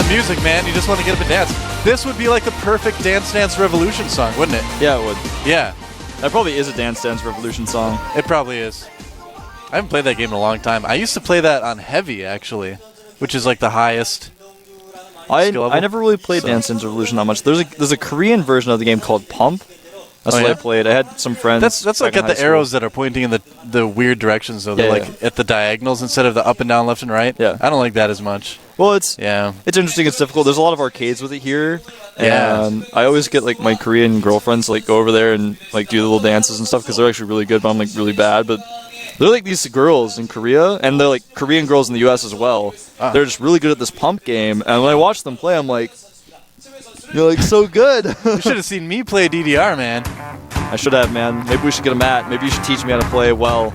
music, man. You just want to get up and dance. This would be like the perfect Dance Dance Revolution song, wouldn't it? Yeah, it would. Yeah. That probably is a Dance Dance Revolution song. It probably is. I haven't played that game in a long time. I used to play that on Heavy, actually, which is like the highest skill level. I never really played Dance Dance Revolution that much. There's a Korean version of the game called Pump. That's what I played. I had some friends. That's like got the arrows that are pointing in the weird directions, though. They're like at the diagonals instead of the up and down, left and right. Yeah. I don't like that as much. Well, it's interesting. It's difficult. There's a lot of arcades with it here. Yeah. And I always get like my Korean girlfriends to like go over there and like do the little dances and stuff because they're actually really good, but I'm like really bad. But they're like these girls in Korea, and they're like Korean girls in the U.S. as well. They're just really good at this Pump game. And when I watch them play, I'm like, you're like so good. You should have seen me play DDR, man. I should have, man. Maybe we should get a mat. Maybe you should teach me how to play well.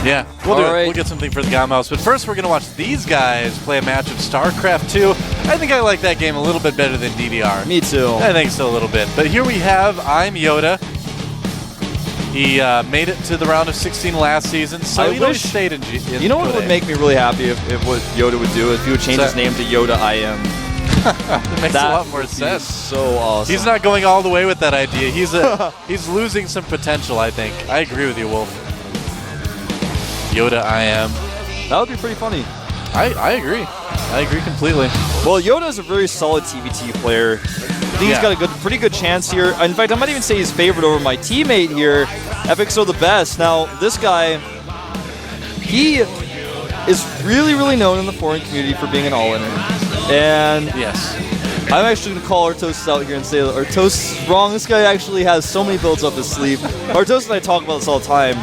Yeah, we'll do it. We'll get something for the GOM House. But first, we're going to watch these guys play a match of Starcraft 2. I think I like that game a little bit better than DDR. Me too. I think so a little bit. But here we have I'm YoDa. He made it to the round of 16 last season, so he stayed in You know what would make me really happy if what YoDa would do? If he would change his name to YoDa I Am. It makes a lot more sense. So awesome. He's not going all the way with that idea. He's losing some potential, I think. I agree with you, Wolf. YoDa I Am. That would be pretty funny. I agree. I agree completely. Well, YoDa is a very solid TVT player. I think he's got a pretty good chance here. In fact, I might even say he's favored over my teammate here, TheBest. Now, this guy, he is really, really known in the foreign community for being an all-inner. And yes, I'm actually going to call Artosis out here and say that Artosis is wrong. This guy actually has so many builds up his sleeve. Artosis and I talk about this all the time.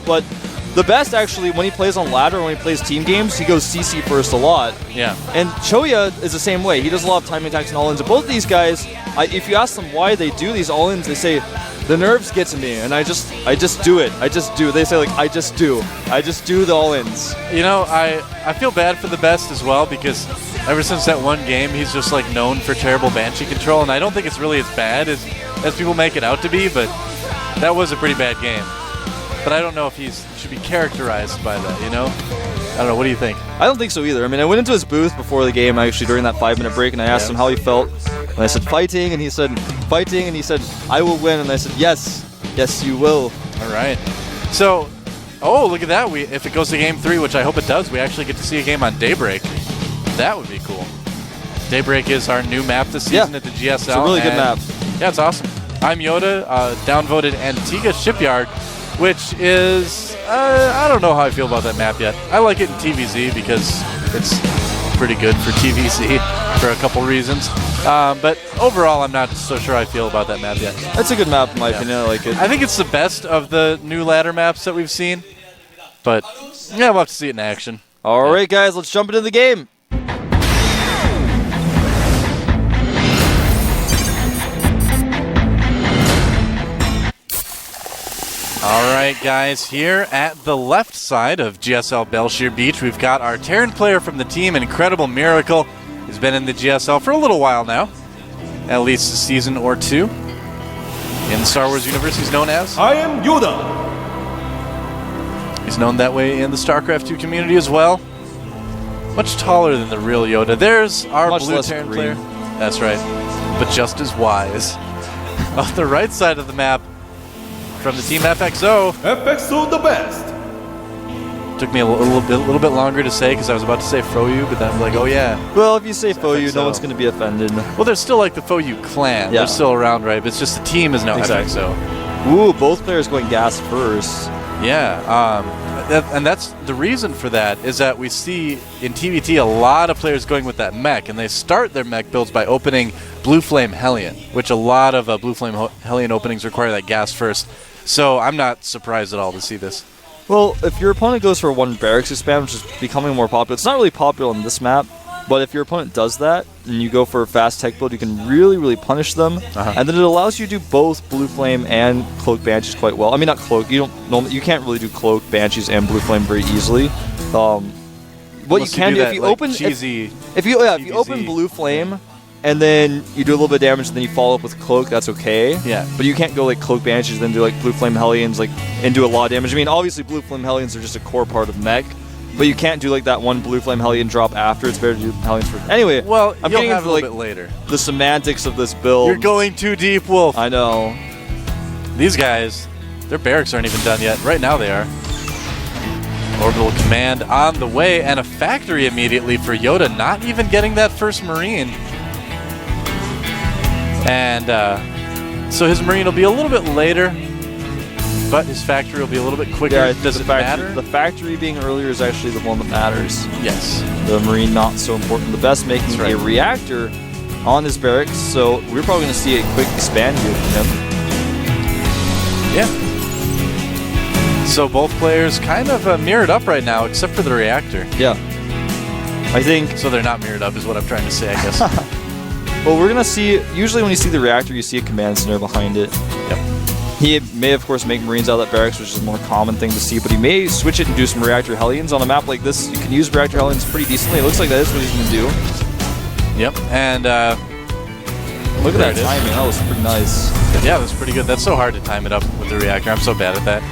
But TheBest actually, when he plays on ladder or when he plays team games, he goes CC first a lot. Yeah. And Choya is the same way. He does a lot of timing attacks and all-ins. And both of these guys, if you ask them why they do these all-ins, they say, the nerves get to me, and I just do it. I just do. They say, like, I just do the all-ins. You know, I feel bad for TheBest as well, because ever since that one game, he's just, like, known for terrible Banshee control, and I don't think it's really as bad as people make it out to be, but that was a pretty bad game. But I don't know if he should be characterized by that, you know? I don't know. What do you think? I don't think so either. I mean, I went into his booth before the game, actually, during that 5-minute break, and I asked him how he felt. And I said, fighting, and he said, fighting, and he said, I will win. And I said, yes, you will. All right. So, look at that. If it goes to Game 3, which I hope it does, we actually get to see a game on Daybreak. That would be cool. Daybreak is our new map this season at the GSL. It's a really good map. Yeah, it's awesome. I'm YoDa, downvoted Antigua Shipyard, which is, I don't know how I feel about that map yet. I like it in TVZ because it's pretty good for TVZ for a couple reasons. But overall, I'm not so sure I feel about that map yet. That's a good map in my opinion. I like it. I think it's the best of the new ladder maps that we've seen. But, yeah, we'll have to see it in action. All right, guys, let's jump into the game. All right, guys, here at the left side of GSL Belshire Beach, we've got our Terran player from the team, Incredible Miracle. He's been in the GSL for a little while now, at least a season or two. In the Star Wars universe, he's known as I am YoDa. He's known that way in the Starcraft 2 community as well. Much taller than the real YoDa. There's our blue Terran player. That's right, but just as wise. On the right side of the map, from the team FXO. FXO the best. Took me a little bit longer to say because I was about to say Foyu, but then I'm like, oh yeah. Well, if you say Foyu, no one's going to be offended. Well, there's still like the Foyu clan. They're still around, right? But it's just the team is now FXO. Ooh, both players going gas first. Yeah, and that's the reason for that is that we see in TVT a lot of players going with that mech, and they start their mech builds by opening Blue Flame Hellion, which a lot of Blue Flame Hellion openings require that gas first. So I'm not surprised at all to see this. Well, if your opponent goes for one barracks expand, which is becoming more popular, it's not really popular on this map, but if your opponent does that and you go for a fast tech build, you can really, really punish them. And then it allows you to do both Blue Flame and Cloak Banshees quite well. I mean, not Cloak. You can't really do Cloak Banshees and Blue Flame very easily. What you can do if you open if you open Blue Flame and then you do a little bit of damage and then you follow up with Cloak, that's okay. Yeah. But you can't go like Cloak Banshees then do like Blue Flame Hellions and do a lot of damage. I mean, obviously Blue Flame Hellions are just a core part of mech, but you can't do like that one blue flame Hellion drop after. It's better to do Hellions first. Anyway, Well, I'm you'll getting have into a like little bit later. the semantics of this build. You're going too deep, Wolf. I know. These guys, their barracks aren't even done yet. Right now they are. Orbital command on the way, and a factory immediately for YoDa, not even getting that first Marine. And so his Marine will be a little bit later, but his factory will be a little bit quicker. Yeah, Does it matter? The factory being earlier is actually the one that matters. Yes. The Marine not so important. The best making That's right. a reactor on his barracks, so we're probably going to see a quick expand here from him. Yeah. So both players kind of mirrored up right now, except for the reactor. Yeah. I think... So they're not mirrored up is what I'm trying to say, I guess. Well, we're going to see... Usually when you see the reactor, you see a command center behind it. Yep. He may, of course, make Marines out of that barracks, which is a more common thing to see, but he may switch it and do some reactor Hellions. On a map like this, you can use reactor Hellions pretty decently. It looks like that is what he's going to do. Yep. And Look at there that it is. timing. That was pretty nice. Yeah, that's pretty good. That's so hard to time it up with the reactor. I'm so bad at that.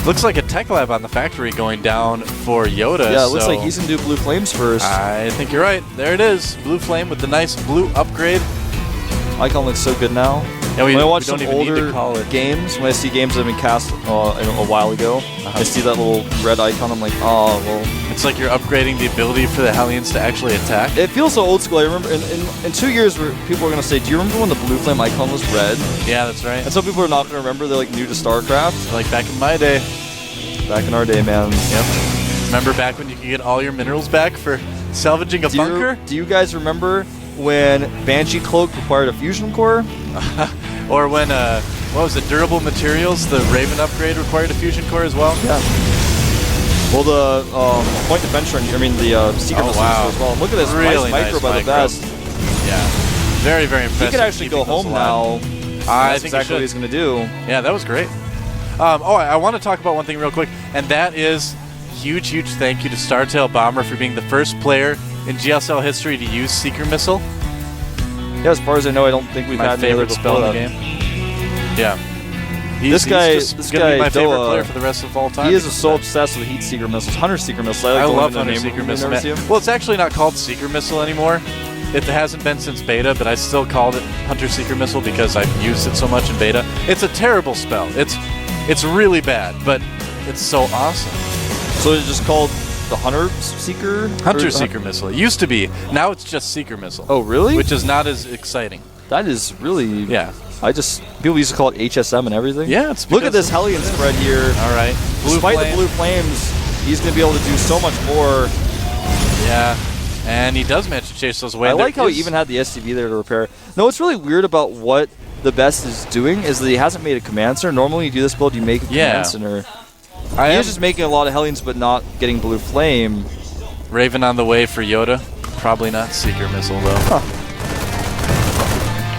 Looks like a tech lab on the factory going down for YoDa. Yeah, it looks so like he's going to do blue flames first. I think you're right. There it is. Blue flame with the nice blue upgrade. Icon looks so good now. Yeah, When I watch don't some even need older to call it. games, when I see games that have been cast a while ago, I see that little red icon, I'm like, oh, well. It's like you're upgrading the ability for the Hellions to actually attack. It feels so old school. I remember in 2 years, where people are going to say, do you remember when the blue flame icon was red? Yeah, that's right. And some people are not going to remember. They're like new to StarCraft. Like back in my day. Back in our day, man. Yep. Remember back when you could get all your minerals back for salvaging a bunker? Do you guys remember when Banshee Cloak required a fusion core? Or when, what was it, durable materials, the Raven upgrade required a fusion core as well? Yeah. Well, the point defense run, I mean, the secret Oh, missiles wow. as well. Look at this Really nice micro by nice the best. Yeah. Very, very impressive. He could actually go keeping those home alive. now. I That's think exactly what he he's should. going to do. Yeah, that was great. I want to talk about one thing real quick, and that is huge, huge thank you to Startail Bomber for being the first player in GSL history to use Seeker Missile. Yeah, as far as I know, I don't think we've My had any other favorite spell in the before game. Yeah. This guy- he's just this gonna be guy, my favorite Doa, player for the rest of all time. He is because so of that. obsessed with Heat Seeker missiles, Hunter Seeker missiles. I like love the Hunter name Seeker of them. Missile. You've never Man. seen him? Well, it's actually not called Seeker Missile anymore. It hasn't been since beta, but I still called it Hunter Seeker Missile because I've used it so much in beta. It's a terrible spell. It's really bad, but it's so awesome. So it's just called the Hunter Seeker? Hunter Or- Seeker Missile. It used to be. Now it's just Seeker Missile. Oh, really? Which is not as exciting. That is really... Yeah. People used to call it HSM and everything. Yeah, it's Look at because this Hellion spread here. All right. Blue Despite flame. the blue flames, he's going to be able to do so much more. Yeah. And he does manage to chase those away. I There like how he is- even had the SCV there to repair. No, what's really weird about what TheBest is doing is that he hasn't made a command center. Normally you do this build, you make a Yeah. command center. I He am is just making a lot of Hellions but not getting blue flame. Raven on the way for YoDa. Probably not Seeker Missile, though.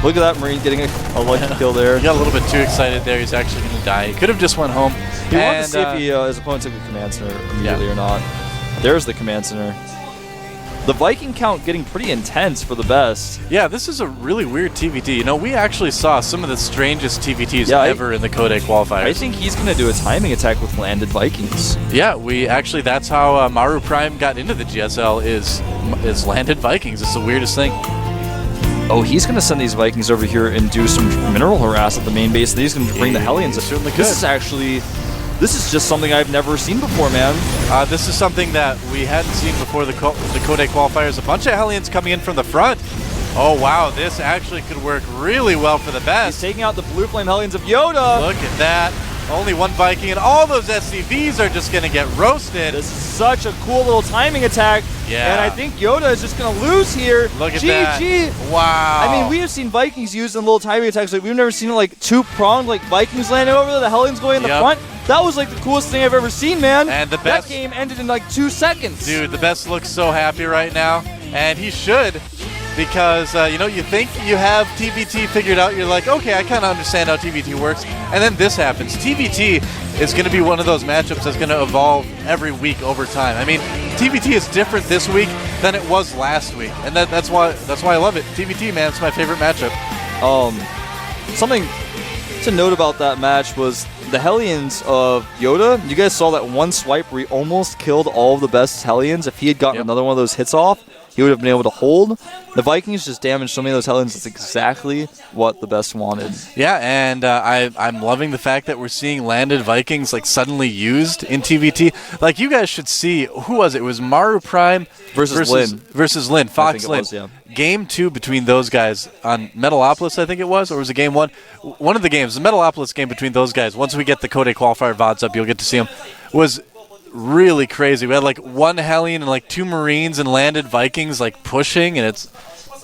Look at that Marine getting a lucky kill there. He got a little bit too excited there. He's actually going to die. He could have just went home. He wanted to And, see if his opponent took a command center immediately or not. There's the command center. The Viking count getting pretty intense for TheBest. yeah, this is a really weird TVT. You know, we actually saw some of the strangest TVTs ever in the Codex qualifiers. I think he's going to do a timing attack with landed Vikings. Yeah, that's how Maru Prime got into the GSL is landed Vikings. It's the weirdest thing. Oh, he's going to send these Vikings over here and do some mineral harass at the main base. He's going to bring the Hellions. He certainly This could. This is just something I've never seen before, man. This is something that we hadn't seen before the Codex qualifiers. A bunch of Hellions coming in from the front. Oh, wow, this actually could work really well for the He's best. taking out the Blue Flame Hellions of YoDa. Look at that. Only one Viking, and all those SCVs are just going to get roasted. This is such a cool little timing attack. Yeah. And I think YoDa is just going to lose here. Look at GG. that. Wow. I mean, we have seen Vikings used in little timing attacks. Like, we've never seen like two-pronged, like Vikings landing over there, the Hellions going in the Yep. front. That was like the coolest thing I've ever seen, man. And the that best- game ended in like 2 seconds. Dude, TheBest looks so happy right now, and he should, because you think you have TVT figured out. You're like, okay, I kind of understand how TVT works, and then this happens. TVT is going to be one of those matchups that's going to evolve every week over time. I mean, TVT is different this week than it was last week, and that's why I love it. TVT, man, it's my favorite matchup. Something to note about that match was the Hellions of YoDa. You guys saw that one swipe where he almost killed all of the best Hellions. If he had gotten another one of those hits off, he would have been able to hold. The Vikings just damaged so many of those Hellions. It's exactly what the best wanted. Yeah, and I'm loving the fact that we're seeing landed Vikings like suddenly used in TVT. Like, you guys should see, who was it? It was Maru Prime Versus Lin. Versus Lin, Fox Lin. Was, yeah. Game 2 between those guys on Metalopolis, I think it was, or was it game 1? One of the games, the Metalopolis game between those guys, once we get the Code qualifier VODs up, you'll get to see them, was really crazy. We had like one Hellion and like 2 Marines and landed Vikings like pushing, and it's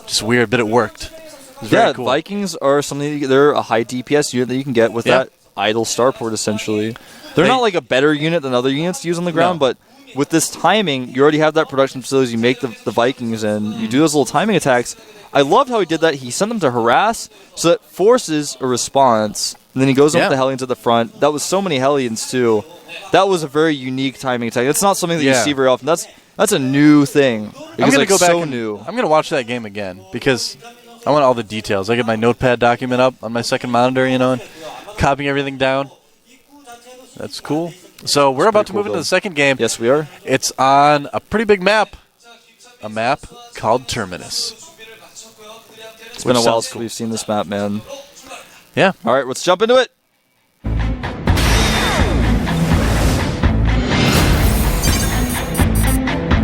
just weird, but it worked. It was very cool. Vikings are something, they're a high DPS unit that you can get with that idle starport, essentially. They're not like a better unit than other units to use on the ground, but with this timing, you already have that production facilities. You make the Vikings, and you do those little timing attacks. I loved how he did that. He sent them to harass, so that forces a response. And then he goes up with the Hellions at the front. That was so many Hellions, too. That was a very unique timing attack. It's not something that you see very often. That's a new thing. I'm going to go back so and new. I'm going to watch that game again because I want all the details. I get my notepad document up on my second monitor, and copying everything down. That's cool. So we're about to move into the second game. Yes, we are. It's on a pretty big map. A map called Terminus. It's been a while since we've seen this map, man. Yeah. All right, let's jump into it.